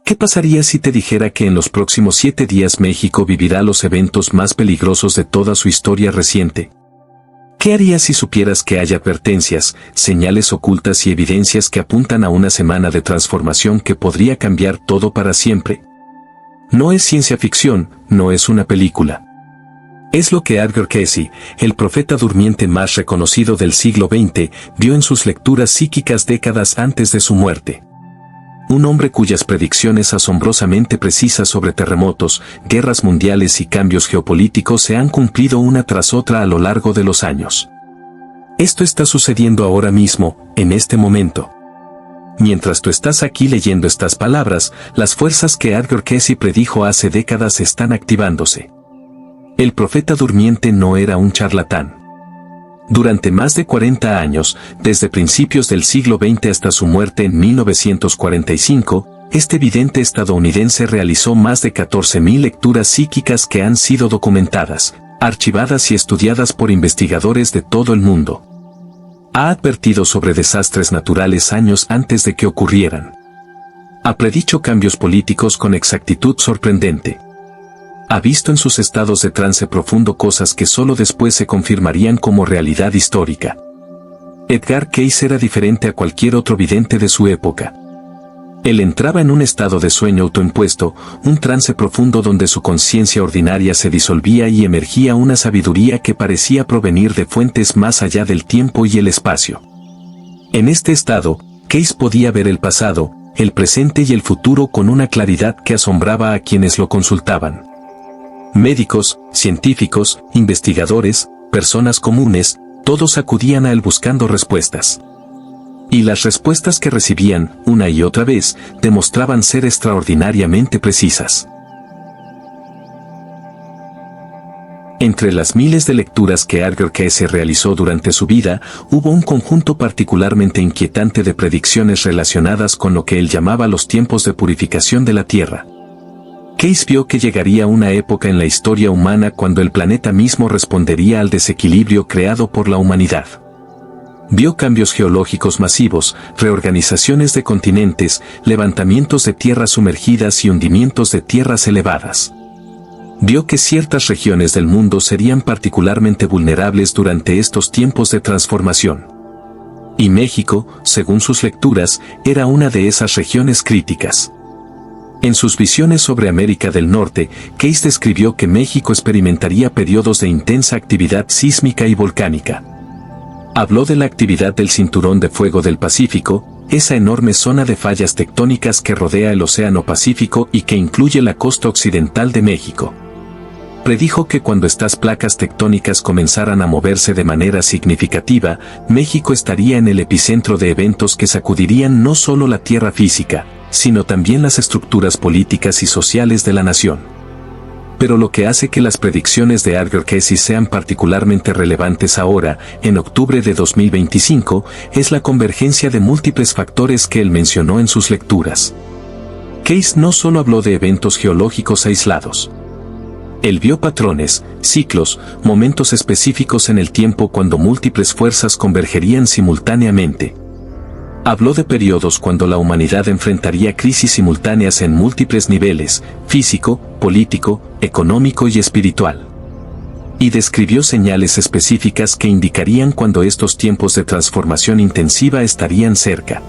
¿Qué pasaría si te dijera que en los próximos 7 días México vivirá los eventos más peligrosos de toda su historia reciente? ¿Qué harías si supieras que hay advertencias, señales ocultas y evidencias que apuntan a una semana de transformación que podría cambiar todo para siempre? No es ciencia ficción, no es una película. Es lo que Edgar Cayce, el profeta durmiente más reconocido del siglo XX, vio en sus lecturas psíquicas décadas antes de su muerte. Un hombre cuyas predicciones asombrosamente precisas sobre terremotos, guerras mundiales y cambios geopolíticos se han cumplido una tras otra a lo largo de los años. Esto está sucediendo ahora mismo, en este momento. Mientras tú estás aquí leyendo estas palabras, las fuerzas que Edgar Cayce predijo hace décadas están activándose. El profeta durmiente no era un charlatán. Durante más de 40 años, desde principios del siglo XX hasta su muerte en 1945, este vidente estadounidense realizó más de 14.000 lecturas psíquicas que han sido documentadas, archivadas y estudiadas por investigadores de todo el mundo. Ha advertido sobre desastres naturales años antes de que ocurrieran. Ha predicho cambios políticos con exactitud sorprendente. Ha visto en sus estados de trance profundo cosas que solo después se confirmarían como realidad histórica. Edgar Cayce era diferente a cualquier otro vidente de su época. Él entraba en un estado de sueño autoimpuesto, un trance profundo donde su conciencia ordinaria se disolvía y emergía una sabiduría que parecía provenir de fuentes más allá del tiempo y el espacio. En este estado, Cayce podía ver el pasado, el presente y el futuro con una claridad que asombraba a quienes lo consultaban. Médicos, científicos, investigadores, personas comunes, todos acudían a él buscando respuestas. Y las respuestas que recibían, una y otra vez, demostraban ser extraordinariamente precisas. Entre las miles de lecturas que Edgar Cayce realizó durante su vida, hubo un conjunto particularmente inquietante de predicciones relacionadas con lo que él llamaba los tiempos de purificación de la Tierra. Cayce vio que llegaría una época en la historia humana cuando el planeta mismo respondería al desequilibrio creado por la humanidad. Vio cambios geológicos masivos, reorganizaciones de continentes, levantamientos de tierras sumergidas y hundimientos de tierras elevadas. Vio que ciertas regiones del mundo serían particularmente vulnerables durante estos tiempos de transformación. Y México, según sus lecturas, era una de esas regiones críticas. En sus visiones sobre América del Norte, Cayce describió que México experimentaría periodos de intensa actividad sísmica y volcánica. Habló de la actividad del Cinturón de Fuego del Pacífico, esa enorme zona de fallas tectónicas que rodea el Océano Pacífico y que incluye la costa occidental de México. Predijo que cuando estas placas tectónicas comenzaran a moverse de manera significativa, México estaría en el epicentro de eventos que sacudirían no solo la tierra física, sino también las estructuras políticas y sociales de la nación. Pero lo que hace que las predicciones de Edgar Cayce sean particularmente relevantes ahora, en octubre de 2025, es la convergencia de múltiples factores que él mencionó en sus lecturas. Cayce no solo habló de eventos geológicos aislados. Él vio patrones, ciclos, momentos específicos en el tiempo cuando múltiples fuerzas convergerían simultáneamente. Habló de periodos cuando la humanidad enfrentaría crisis simultáneas en múltiples niveles, físico, político, económico y espiritual. Y describió señales específicas que indicarían cuando estos tiempos de transformación intensiva estarían cerca.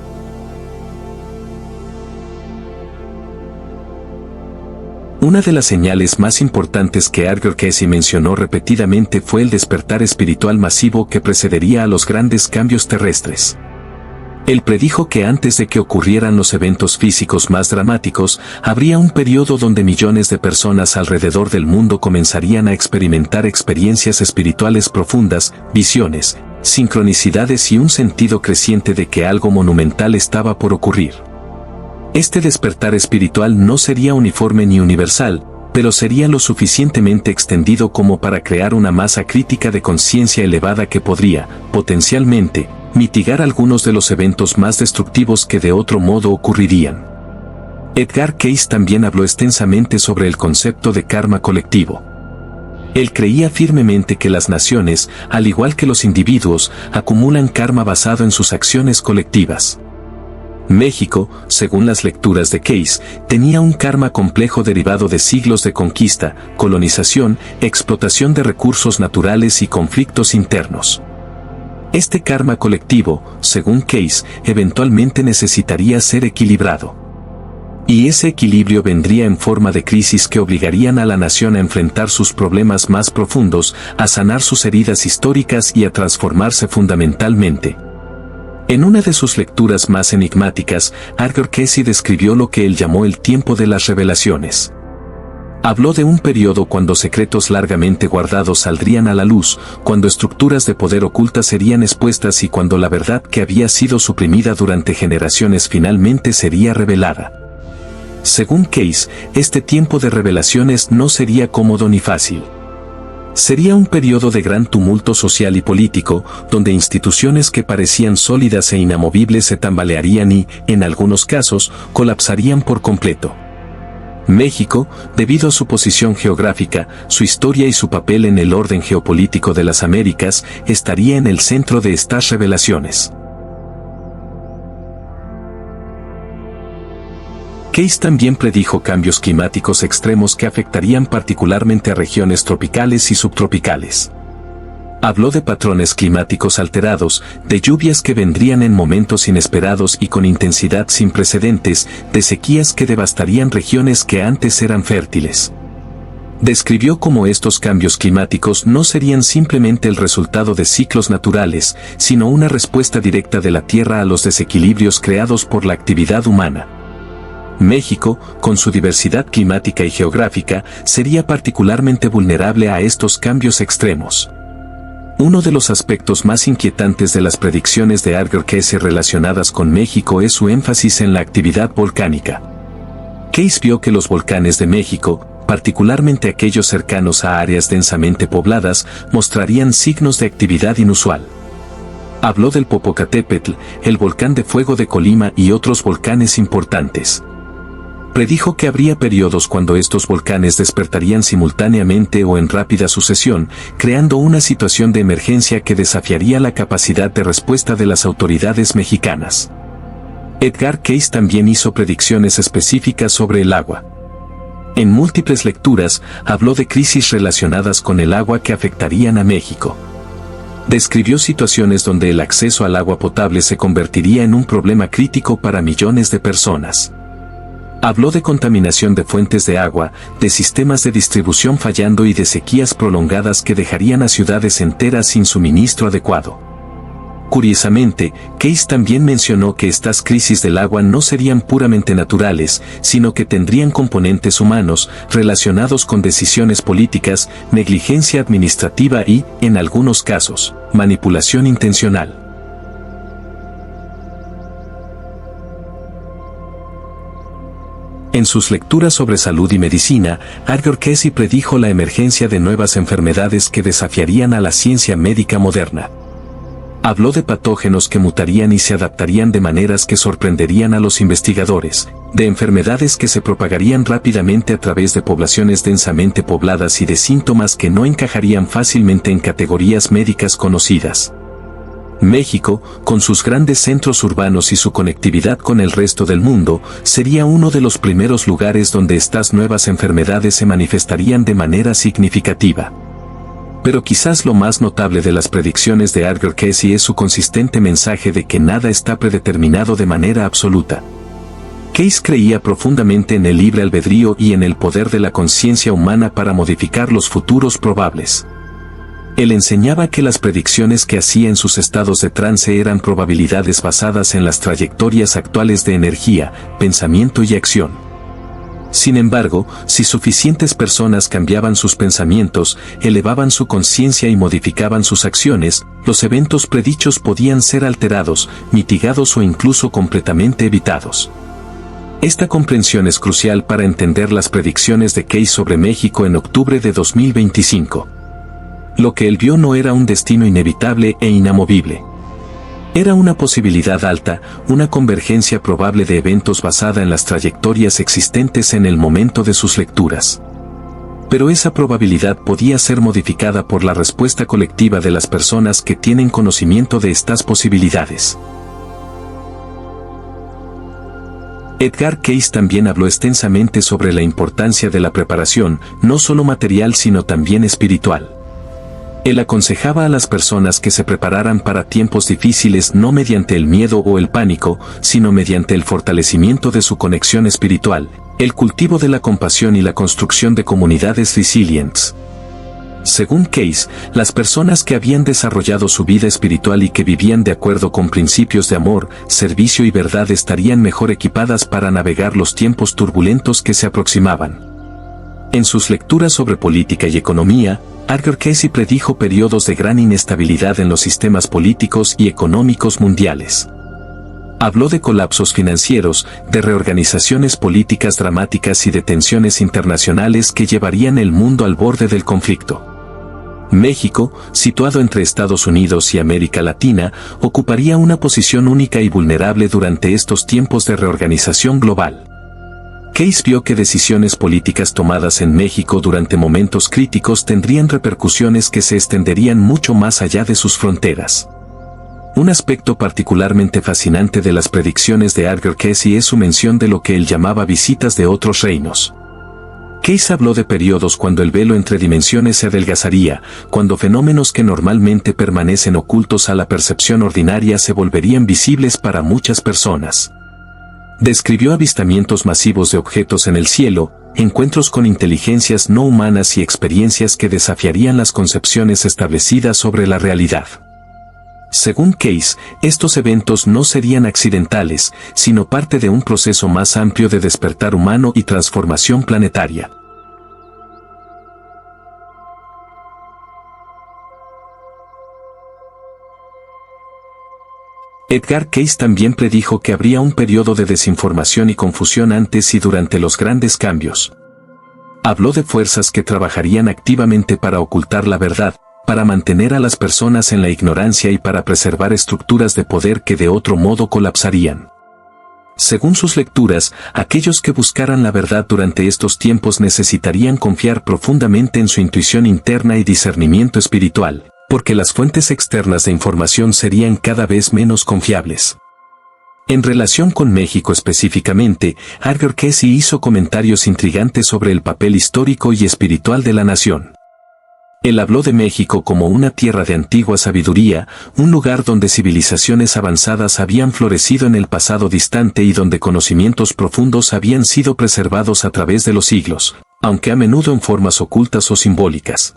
Una de las señales más importantes que Edgar Cayce mencionó repetidamente fue el despertar espiritual masivo que precedería a los grandes cambios terrestres. Él predijo que antes de que ocurrieran los eventos físicos más dramáticos, habría un periodo donde millones de personas alrededor del mundo comenzarían a experimentar experiencias espirituales profundas, visiones, sincronicidades y un sentido creciente de que algo monumental estaba por ocurrir. Este despertar espiritual no sería uniforme ni universal, pero sería lo suficientemente extendido como para crear una masa crítica de conciencia elevada que podría, potencialmente, mitigar algunos de los eventos más destructivos que de otro modo ocurrirían. Edgar Cayce también habló extensamente sobre el concepto de karma colectivo. Él creía firmemente que las naciones, al igual que los individuos, acumulan karma basado en sus acciones colectivas. México, según las lecturas de Case, tenía un karma complejo derivado de siglos de conquista, colonización, explotación de recursos naturales y conflictos internos. Este karma colectivo, según Case, eventualmente necesitaría ser equilibrado. Y ese equilibrio vendría en forma de crisis que obligarían a la nación a enfrentar sus problemas más profundos, a sanar sus heridas históricas y a transformarse fundamentalmente. En una de sus lecturas más enigmáticas, Arthur Casey describió lo que él llamó el tiempo de las revelaciones. Habló de un periodo cuando secretos largamente guardados saldrían a la luz, cuando estructuras de poder ocultas serían expuestas y cuando la verdad que había sido suprimida durante generaciones finalmente sería revelada. Según Case, este tiempo de revelaciones no sería cómodo ni fácil. Sería un periodo de gran tumulto social y político, donde instituciones que parecían sólidas e inamovibles se tambalearían y, en algunos casos, colapsarían por completo. México, debido a su posición geográfica, su historia y su papel en el orden geopolítico de las Américas, estaría en el centro de estas revelaciones. Case también predijo cambios climáticos extremos que afectarían particularmente a regiones tropicales y subtropicales. Habló de patrones climáticos alterados, de lluvias que vendrían en momentos inesperados y con intensidad sin precedentes, de sequías que devastarían regiones que antes eran fértiles. Describió cómo estos cambios climáticos no serían simplemente el resultado de ciclos naturales, sino una respuesta directa de la Tierra a los desequilibrios creados por la actividad humana. México, con su diversidad climática y geográfica, sería particularmente vulnerable a estos cambios extremos. Uno de los aspectos más inquietantes de las predicciones de Arthur Case relacionadas con México es su énfasis en la actividad volcánica. Case vio que los volcanes de México, particularmente aquellos cercanos a áreas densamente pobladas, mostrarían signos de actividad inusual. Habló del Popocatépetl, el volcán de fuego de Colima y otros volcanes importantes. Predijo que habría periodos cuando estos volcanes despertarían simultáneamente o en rápida sucesión, creando una situación de emergencia que desafiaría la capacidad de respuesta de las autoridades mexicanas. Edgar Case también hizo predicciones específicas sobre el agua. En múltiples lecturas, habló de crisis relacionadas con el agua que afectarían a México. Describió situaciones donde el acceso al agua potable se convertiría en un problema crítico para millones de personas. Habló de contaminación de fuentes de agua, de sistemas de distribución fallando y de sequías prolongadas que dejarían a ciudades enteras sin suministro adecuado. Curiosamente, Case también mencionó que estas crisis del agua no serían puramente naturales, sino que tendrían componentes humanos, relacionados con decisiones políticas, negligencia administrativa y, en algunos casos, manipulación intencional. En sus lecturas sobre salud y medicina, Arthur Casey predijo la emergencia de nuevas enfermedades que desafiarían a la ciencia médica moderna. Habló de patógenos que mutarían y se adaptarían de maneras que sorprenderían a los investigadores, de enfermedades que se propagarían rápidamente a través de poblaciones densamente pobladas y de síntomas que no encajarían fácilmente en categorías médicas conocidas. México, con sus grandes centros urbanos y su conectividad con el resto del mundo, sería uno de los primeros lugares donde estas nuevas enfermedades se manifestarían de manera significativa. Pero quizás lo más notable de las predicciones de Arthur Casey es su consistente mensaje de que nada está predeterminado de manera absoluta. Case creía profundamente en el libre albedrío y en el poder de la conciencia humana para modificar los futuros probables. Él enseñaba que las predicciones que hacía en sus estados de trance eran probabilidades basadas en las trayectorias actuales de energía, pensamiento y acción. Sin embargo, si suficientes personas cambiaban sus pensamientos, elevaban su conciencia y modificaban sus acciones, los eventos predichos podían ser alterados, mitigados o incluso completamente evitados. Esta comprensión es crucial para entender las predicciones de Case sobre México en octubre de 2025. Lo que él vio no era un destino inevitable e inamovible. Era una posibilidad alta, una convergencia probable de eventos basada en las trayectorias existentes en el momento de sus lecturas. Pero esa probabilidad podía ser modificada por la respuesta colectiva de las personas que tienen conocimiento de estas posibilidades. Edgar Cayce también habló extensamente sobre la importancia de la preparación, no solo material sino también espiritual. Él aconsejaba a las personas que se prepararan para tiempos difíciles no mediante el miedo o el pánico, sino mediante el fortalecimiento de su conexión espiritual, el cultivo de la compasión y la construcción de comunidades resilientes. Según Cayce, las personas que habían desarrollado su vida espiritual y que vivían de acuerdo con principios de amor, servicio y verdad estarían mejor equipadas para navegar los tiempos turbulentos que se aproximaban. En sus lecturas sobre política y economía, Edgar Cayce predijo periodos de gran inestabilidad en los sistemas políticos y económicos mundiales. Habló de colapsos financieros, de reorganizaciones políticas dramáticas y de tensiones internacionales que llevarían el mundo al borde del conflicto. México, situado entre Estados Unidos y América Latina, ocuparía una posición única y vulnerable durante estos tiempos de reorganización global. Cayce vio que decisiones políticas tomadas en México durante momentos críticos tendrían repercusiones que se extenderían mucho más allá de sus fronteras. Un aspecto particularmente fascinante de las predicciones de Edgar Cayce es su mención de lo que él llamaba visitas de otros reinos. Cayce habló de periodos cuando el velo entre dimensiones se adelgazaría, cuando fenómenos que normalmente permanecen ocultos a la percepción ordinaria se volverían visibles para muchas personas. Describió avistamientos masivos de objetos en el cielo, encuentros con inteligencias no humanas y experiencias que desafiarían las concepciones establecidas sobre la realidad. Según Cayce, estos eventos no serían accidentales, sino parte de un proceso más amplio de despertar humano y transformación planetaria. Edgar Cayce también predijo que habría un periodo de desinformación y confusión antes y durante los grandes cambios. Habló de fuerzas que trabajarían activamente para ocultar la verdad, para mantener a las personas en la ignorancia y para preservar estructuras de poder que de otro modo colapsarían. Según sus lecturas, aquellos que buscaran la verdad durante estos tiempos necesitarían confiar profundamente en su intuición interna y discernimiento espiritual, porque las fuentes externas de información serían cada vez menos confiables. En relación con México específicamente, Edgar Cayce hizo comentarios intrigantes sobre el papel histórico y espiritual de la nación. Él habló de México como una tierra de antigua sabiduría, un lugar donde civilizaciones avanzadas habían florecido en el pasado distante y donde conocimientos profundos habían sido preservados a través de los siglos, aunque a menudo en formas ocultas o simbólicas.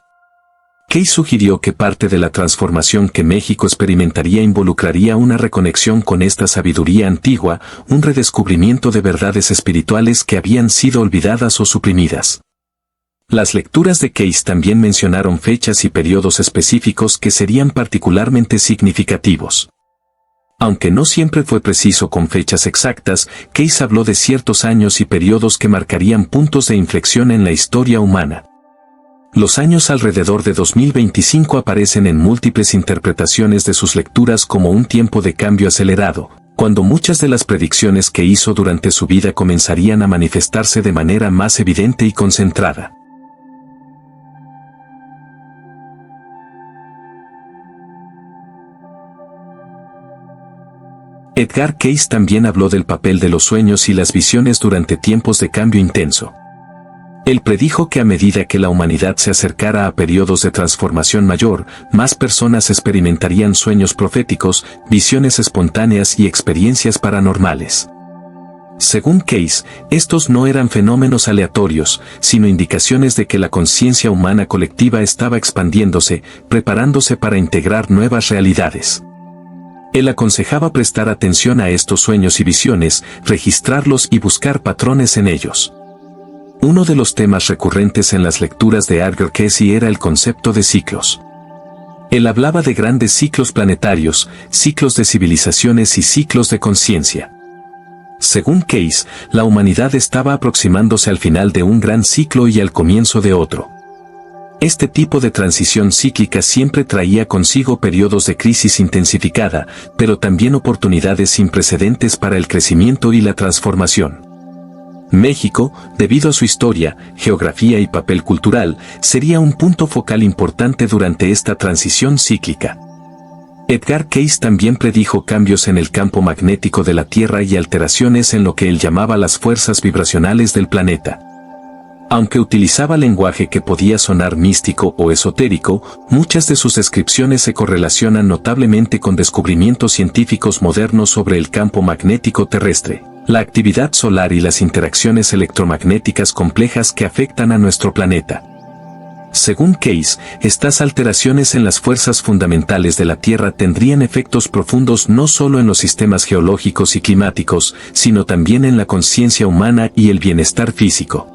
Cayce sugirió que parte de la transformación que México experimentaría involucraría una reconexión con esta sabiduría antigua, un redescubrimiento de verdades espirituales que habían sido olvidadas o suprimidas. Las lecturas de Cayce también mencionaron fechas y periodos específicos que serían particularmente significativos. Aunque no siempre fue preciso con fechas exactas, Cayce habló de ciertos años y periodos que marcarían puntos de inflexión en la historia humana. Los años alrededor de 2025 aparecen en múltiples interpretaciones de sus lecturas como un tiempo de cambio acelerado, cuando muchas de las predicciones que hizo durante su vida comenzarían a manifestarse de manera más evidente y concentrada. Edgar Cayce también habló del papel de los sueños y las visiones durante tiempos de cambio intenso. Él predijo que a medida que la humanidad se acercara a periodos de transformación mayor, más personas experimentarían sueños proféticos, visiones espontáneas y experiencias paranormales. Según Cayce, estos no eran fenómenos aleatorios, sino indicaciones de que la conciencia humana colectiva estaba expandiéndose, preparándose para integrar nuevas realidades. Él aconsejaba prestar atención a estos sueños y visiones, registrarlos y buscar patrones en ellos. Uno de los temas recurrentes en las lecturas de Edgar Cayce era el concepto de ciclos. Él hablaba de grandes ciclos planetarios, ciclos de civilizaciones y ciclos de conciencia. Según Cayce, la humanidad estaba aproximándose al final de un gran ciclo y al comienzo de otro. Este tipo de transición cíclica siempre traía consigo periodos de crisis intensificada, pero también oportunidades sin precedentes para el crecimiento y la transformación. México, debido a su historia, geografía y papel cultural, sería un punto focal importante durante esta transición cíclica. Edgar Cayce también predijo cambios en el campo magnético de la Tierra y alteraciones en lo que él llamaba las fuerzas vibracionales del planeta. Aunque utilizaba lenguaje que podía sonar místico o esotérico, muchas de sus descripciones se correlacionan notablemente con descubrimientos científicos modernos sobre el campo magnético terrestre, la actividad solar y las interacciones electromagnéticas complejas que afectan a nuestro planeta. Según Cayce, estas alteraciones en las fuerzas fundamentales de la Tierra tendrían efectos profundos no solo en los sistemas geológicos y climáticos, sino también en la conciencia humana y el bienestar físico.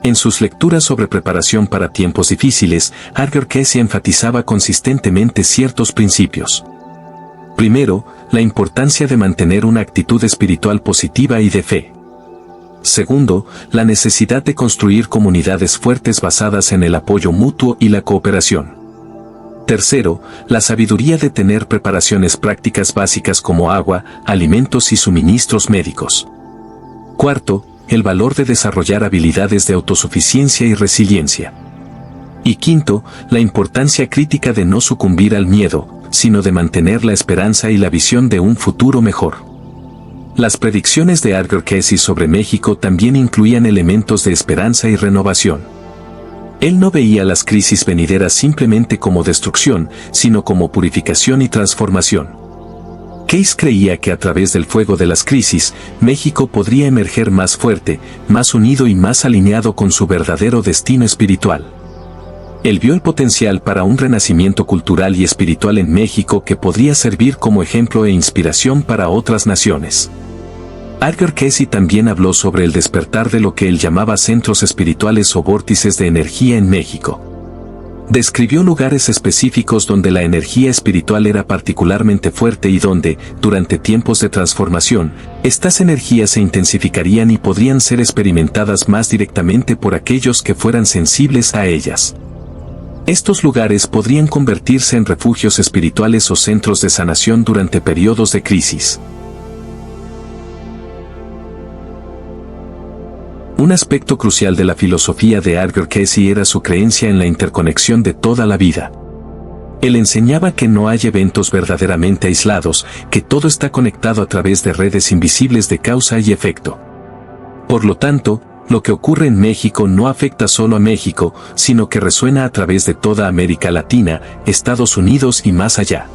En sus lecturas sobre preparación para tiempos difíciles, Edgar Cayce enfatizaba consistentemente ciertos principios. Primero, la importancia de mantener una actitud espiritual positiva y de fe. Segundo, la necesidad de construir comunidades fuertes basadas en el apoyo mutuo y la cooperación. Tercero, la sabiduría de tener preparaciones prácticas básicas como agua, alimentos y suministros médicos. Cuarto, el valor de desarrollar habilidades de autosuficiencia y resiliencia. Y quinto, la importancia crítica de no sucumbir al miedo, sino de mantener la esperanza y la visión de un futuro mejor. Las predicciones de Edgar Cayce sobre México también incluían elementos de esperanza y renovación. Él no veía las crisis venideras simplemente como destrucción, sino como purificación y transformación. Cayce creía que a través del fuego de las crisis, México podría emerger más fuerte, más unido y más alineado con su verdadero destino espiritual. Él vio el potencial para un renacimiento cultural y espiritual en México que podría servir como ejemplo e inspiración para otras naciones. Edgar Cayce también habló sobre el despertar de lo que él llamaba centros espirituales o vórtices de energía en México. Describió lugares específicos donde la energía espiritual era particularmente fuerte y donde, durante tiempos de transformación, estas energías se intensificarían y podrían ser experimentadas más directamente por aquellos que fueran sensibles a ellas. Estos lugares podrían convertirse en refugios espirituales o centros de sanación durante periodos de crisis. Un aspecto crucial de la filosofía de Edgar Cayce era su creencia en la interconexión de toda la vida. Él enseñaba que no hay eventos verdaderamente aislados, que todo está conectado a través de redes invisibles de causa y efecto. Por lo tanto, lo que ocurre en México no afecta solo a México, sino que resuena a través de toda América Latina, Estados Unidos y más allá.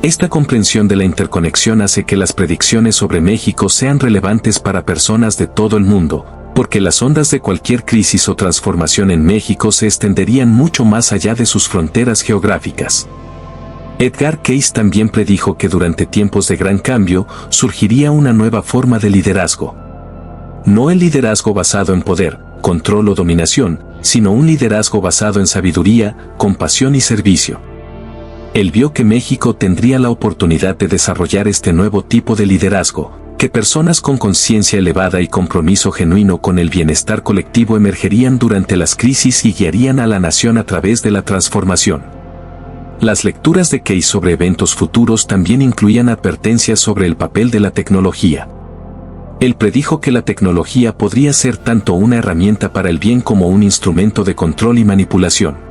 Esta comprensión de la interconexión hace que las predicciones sobre México sean relevantes para personas de todo el mundo, porque las ondas de cualquier crisis o transformación en México se extenderían mucho más allá de sus fronteras geográficas. Edgar Cayce también predijo que durante tiempos de gran cambio surgiría una nueva forma de liderazgo. No el liderazgo basado en poder, control o dominación, sino un liderazgo basado en sabiduría, compasión y servicio. Él vio que México tendría la oportunidad de desarrollar este nuevo tipo de liderazgo, que personas con conciencia elevada y compromiso genuino con el bienestar colectivo emergerían durante las crisis y guiarían a la nación a través de la transformación. Las lecturas de Cayce sobre eventos futuros también incluían advertencias sobre el papel de la tecnología. Él predijo que la tecnología podría ser tanto una herramienta para el bien como un instrumento de control y manipulación.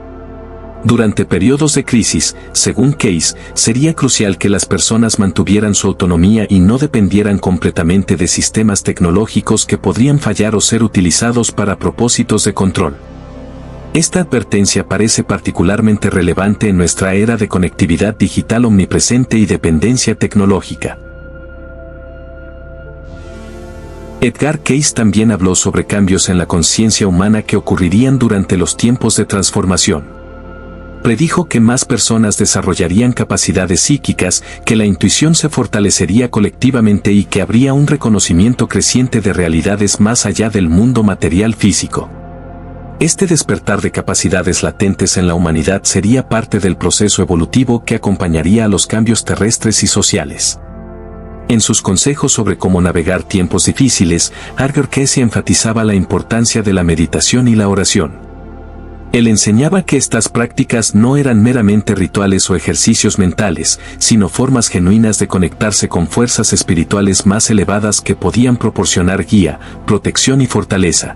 Durante periodos de crisis, según Cayce, sería crucial que las personas mantuvieran su autonomía y no dependieran completamente de sistemas tecnológicos que podrían fallar o ser utilizados para propósitos de control. Esta advertencia parece particularmente relevante en nuestra era de conectividad digital omnipresente y dependencia tecnológica. Edgar Cayce también habló sobre cambios en la conciencia humana que ocurrirían durante los tiempos de transformación. Predijo que más personas desarrollarían capacidades psíquicas, que la intuición se fortalecería colectivamente y que habría un reconocimiento creciente de realidades más allá del mundo material físico. Este despertar de capacidades latentes en la humanidad sería parte del proceso evolutivo que acompañaría a los cambios terrestres y sociales. En sus consejos sobre cómo navegar tiempos difíciles, Edgar Cayce enfatizaba la importancia de la meditación y la oración. Él enseñaba que estas prácticas no eran meramente rituales o ejercicios mentales, sino formas genuinas de conectarse con fuerzas espirituales más elevadas que podían proporcionar guía, protección y fortaleza.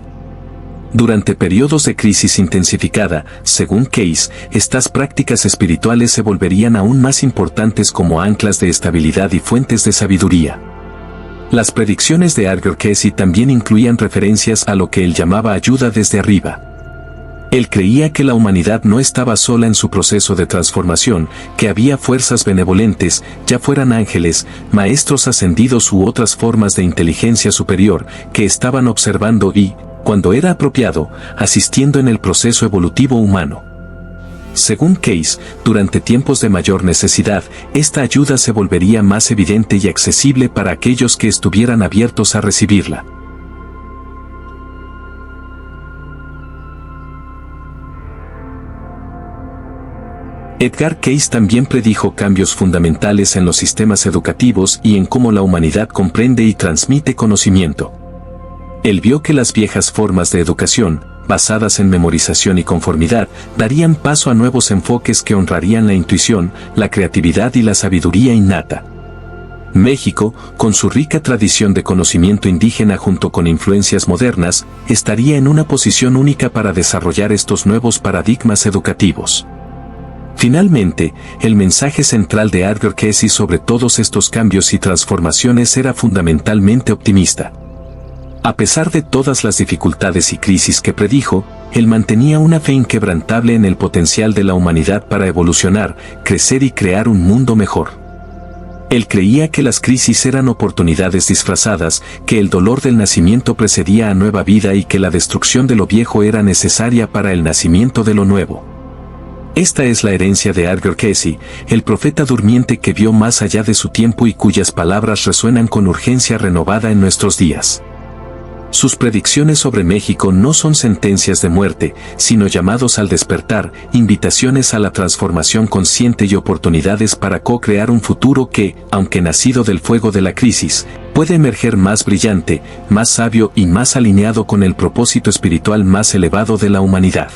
Durante periodos de crisis intensificada, según Case, estas prácticas espirituales se volverían aún más importantes como anclas de estabilidad y fuentes de sabiduría. Las predicciones de Edgar Cayce también incluían referencias a lo que él llamaba ayuda desde arriba. Él creía que la humanidad no estaba sola en su proceso de transformación, que había fuerzas benevolentes, ya fueran ángeles, maestros ascendidos u otras formas de inteligencia superior, que estaban observando y, cuando era apropiado, asistiendo en el proceso evolutivo humano. Según Case, durante tiempos de mayor necesidad, esta ayuda se volvería más evidente y accesible para aquellos que estuvieran abiertos a recibirla. Edgar Cayce también predijo cambios fundamentales en los sistemas educativos y en cómo la humanidad comprende y transmite conocimiento. Él vio que las viejas formas de educación, basadas en memorización y conformidad, darían paso a nuevos enfoques que honrarían la intuición, la creatividad y la sabiduría innata. México, con su rica tradición de conocimiento indígena junto con influencias modernas, estaría en una posición única para desarrollar estos nuevos paradigmas educativos. Finalmente, el mensaje central de Edgar Cayce sobre todos estos cambios y transformaciones era fundamentalmente optimista. A pesar de todas las dificultades y crisis que predijo, él mantenía una fe inquebrantable en el potencial de la humanidad para evolucionar, crecer y crear un mundo mejor. Él creía que las crisis eran oportunidades disfrazadas, que el dolor del nacimiento precedía a nueva vida y que la destrucción de lo viejo era necesaria para el nacimiento de lo nuevo. Esta es la herencia de Edgar Cayce, el profeta durmiente que vio más allá de su tiempo y cuyas palabras resuenan con urgencia renovada en nuestros días. Sus predicciones sobre México no son sentencias de muerte, sino llamados al despertar, invitaciones a la transformación consciente y oportunidades para co-crear un futuro que, aunque nacido del fuego de la crisis, puede emerger más brillante, más sabio y más alineado con el propósito espiritual más elevado de la humanidad.